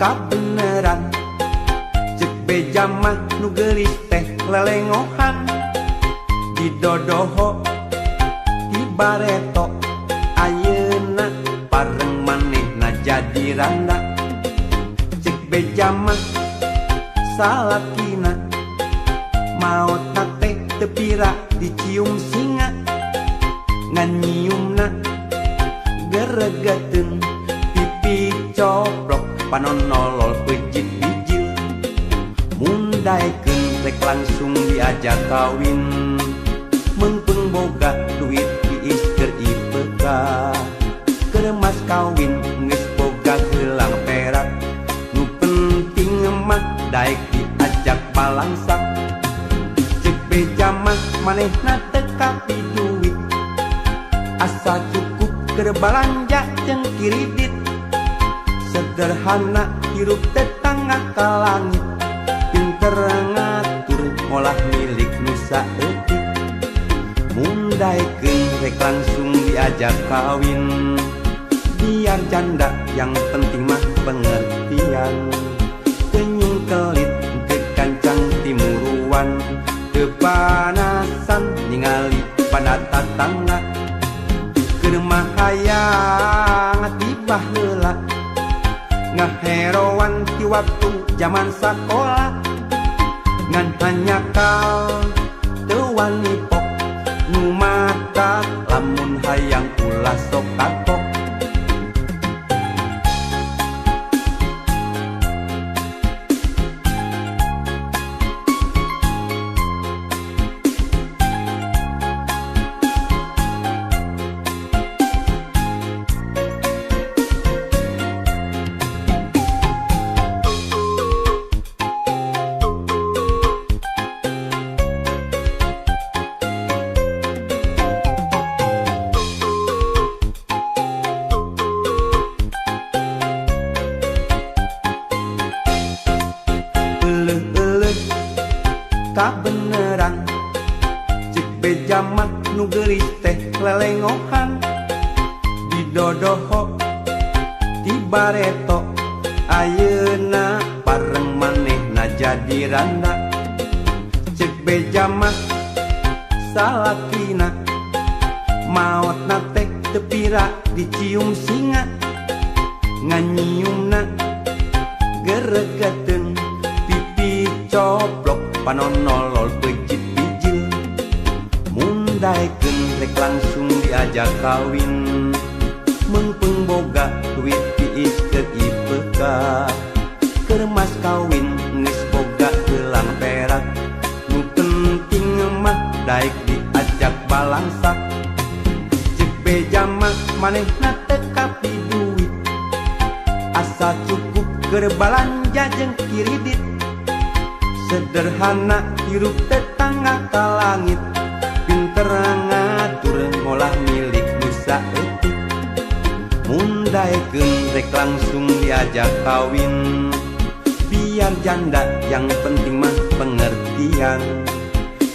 Kabeneran cek beja mah nu geulis teh lelengohan di dodoho di bareto ayeuna pareng manehna jadi randa cek beja mah salakina maotna teh teu pira dicium singa ngan nyiumna geregeteun pipi coplok panonolol pejit bijil mundaikeun rek langsung diajak kawin meungpeung boga duit diis keur IPK keur mas kawin geus boga gelang perak nu penting mah daek diajak balangsak cek beja mah manehna teu kapi duit asa cukup keur balanja jeung kiridit sederhana hirup tetangga ka langit pinter ngatur ngolah milik nu saeutik mundaikeun rek langsung diajak kawin biar janda yang penting mah pengertian teu nyungkelit teu kancang timuruan teu panasan ningali pada tatangga keur mah hayang tibah heula ngaheroan ti waktu zaman sakola ngan hanyakal teu wani pok nu mata lamun hayang ulah sok kapok kabeneran cek beja mah nu geulis teh lelengohan di dodoho di bareto ayeuna pareng manehna jadi randa cek beja mah salakina maotna teh teu pira dicium singa ngan nyiumna geregeteun pipi coplok panonolol pejit bijil mundaikeun rek langsung diajak kawin meungpeung boga duit diis keur IPK keur mas kawin geus boga gelang perak nu penting mah daek diajak balangsak cek beja mah manehna teu kapi duit asa cukup keur balanja jeung kiridit sederhana hirup tetangga ka langit pinter ngatur ngolah milik nu saeutik mundaikeun rek langsung diajak kawin biar janda yang penting mah pengertian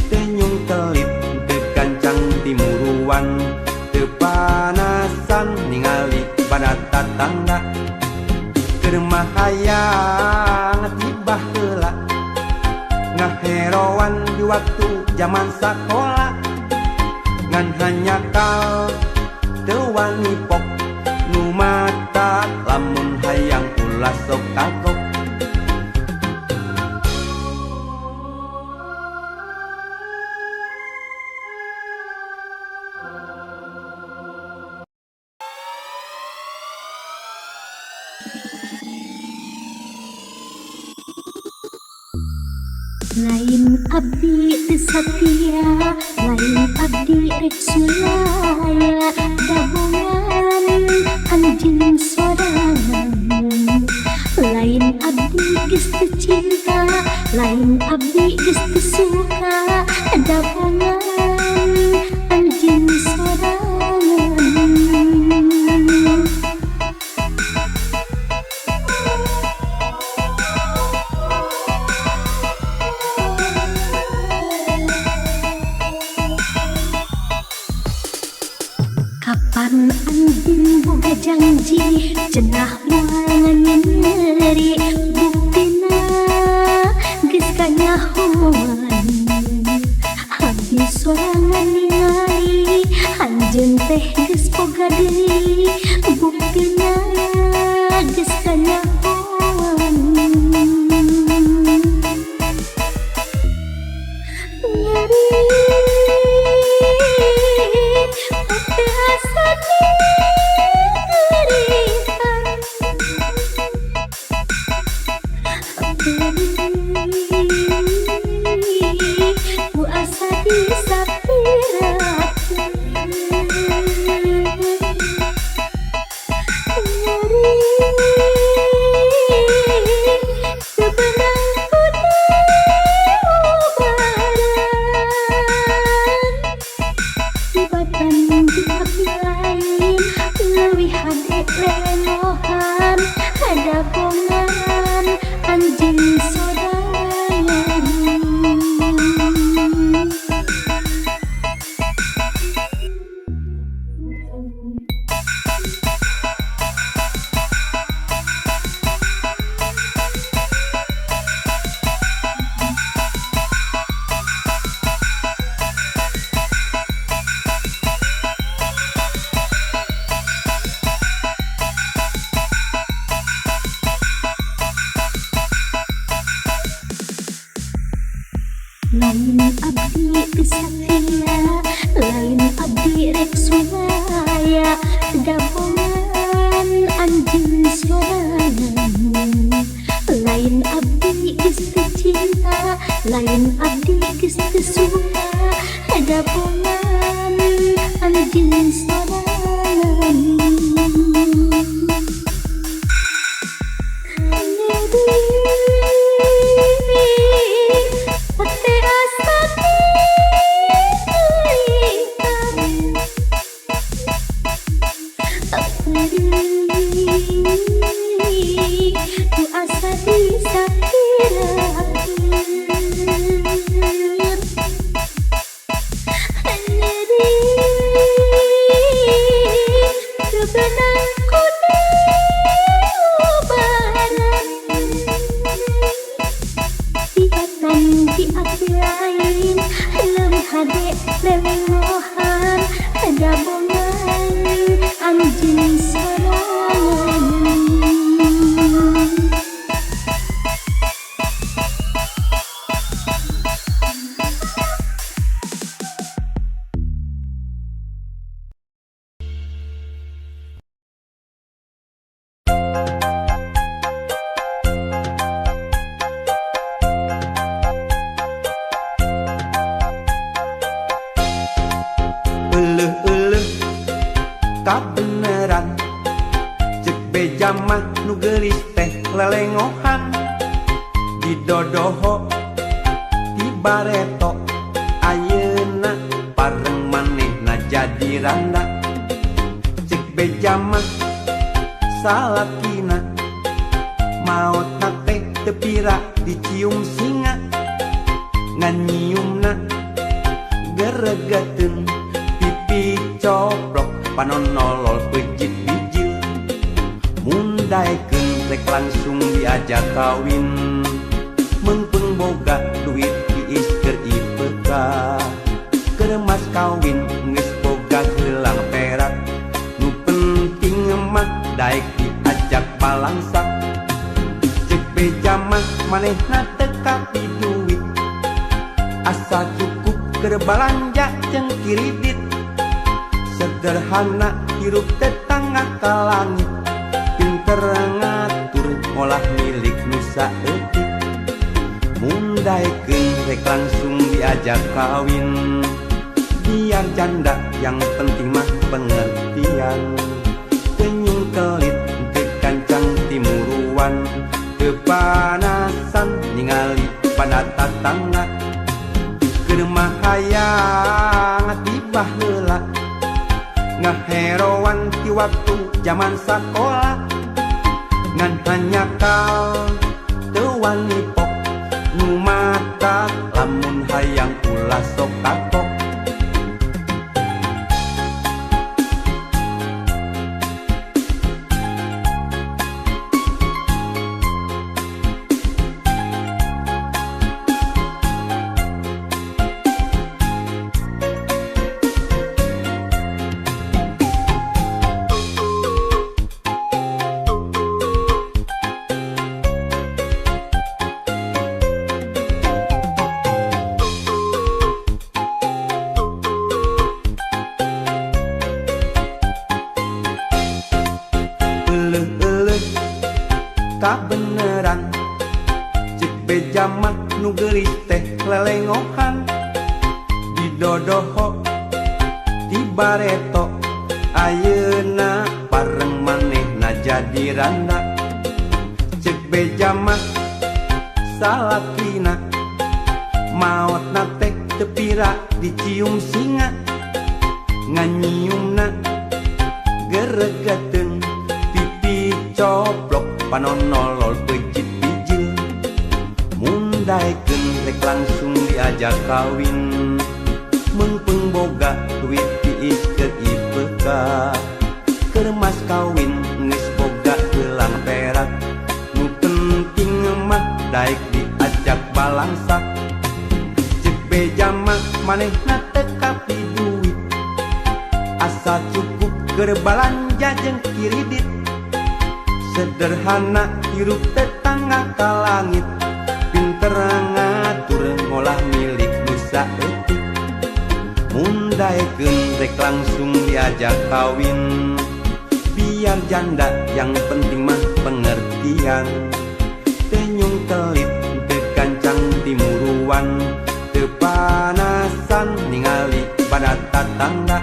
teu nyungkelit teu kancang timuruan teu panasan ningali pada tatangga keur mah hayang tibah heula ngaheroan di waktu zaman sakola ngan hanyakal teu wani pok nu mata lamun hayang ulah sok kagok lain abdi teu satia lain abdi rek sulaya dabongan anjeun sorangan lain abdi geus teu cinta lain abdi geus teu suka dabongan anjeun sorangan cenah moal nganyeri buktina geus kanyahoan habis sorangan ningali anjeun teh geus boga deui buktina geus kanyahoan nyeri ate asa ku asa disapirakeun nyeri sebenang tibatan di abdi lain leuwih hade lelengohan ada bongan anjeun sorangan lain abdi teu satia lain abdi rek sulaya dabongan anjeun sorangan lain abdi geus teu cinta lain abdi geus teu suka dabongan anjeun sorangan ate asa ku asa disapirakeun nyeri sebenang kudu barang tibatan di abdi lain leuwih hade lelengohan ada bongan anjeun sorangan kabeneran cek beja mah nu geulis teh lelengohan di dodoho di bareto ayeuna pareng manehna jadi randa cek beja mah salakina maotna teh teu pira dicium singa ngan nyiumna geregeteun pipi coplok panonolol pejit bijil mundaikeun rek langsung diajak kawin meungpeung boga duit diis keur IPK keur mas kawin geus boga gelang perak nu penting mah daek diajak balangsak cek beja mah manehna teu kapi duit asa cukup keur balanja jeung kiridit sederhana hirup tetangga ka langit pinter ngatur ngolah milik nu saeutik mundaikeun rek langsung diajak kawin biar janda yang penting mah pengertian tenyung kelit teu kancang timuruan teu panasan ningali pada tatangga keur mah hayang tibah heula ngaheroan ti waktu zaman sakola ngan hanya kal teu wani pok nu mata lamun hayang ulah sok kapok kabeneran cek beja mah nu geulis teh lelengohan didodoho di bareto ayeuna pareng manehna jadi randa cek beja mah salakina maotna teh teu pira dicium singa nganyiumna geregeteun pipi coplok panonolol pejit bijil mundaekeun rek langsung diajak kawin mengpeng boga duit tiis keur IPK keur mas kawin geus boga gelang perak nu penting mah daek diajak balangsak cek beja mah manehna teu kapi duit asa cukup keur balanja jeung kiridit sederhana hirup tetangga ka langit pinter ngatur ngolah milik nu saeutik mundaekeun rek langsung diajak kawin biar janda yang penting mah pengertian teu nyung telit teu gancang timuruan teu panasan ningali pada tatangga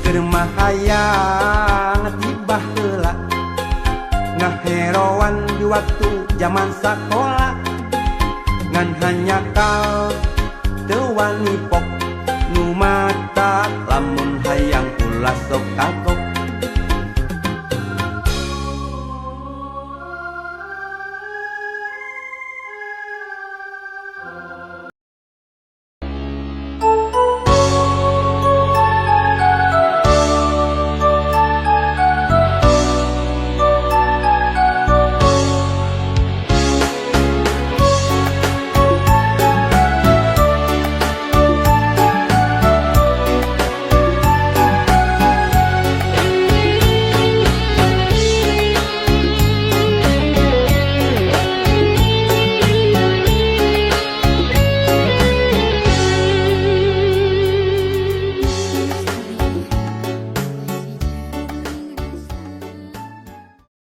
keur mah hayang tibah heula ngaheroan di waktu zaman sakola ngan hanya kal teu wani pok nu mata lamun hayang ulah sok kagok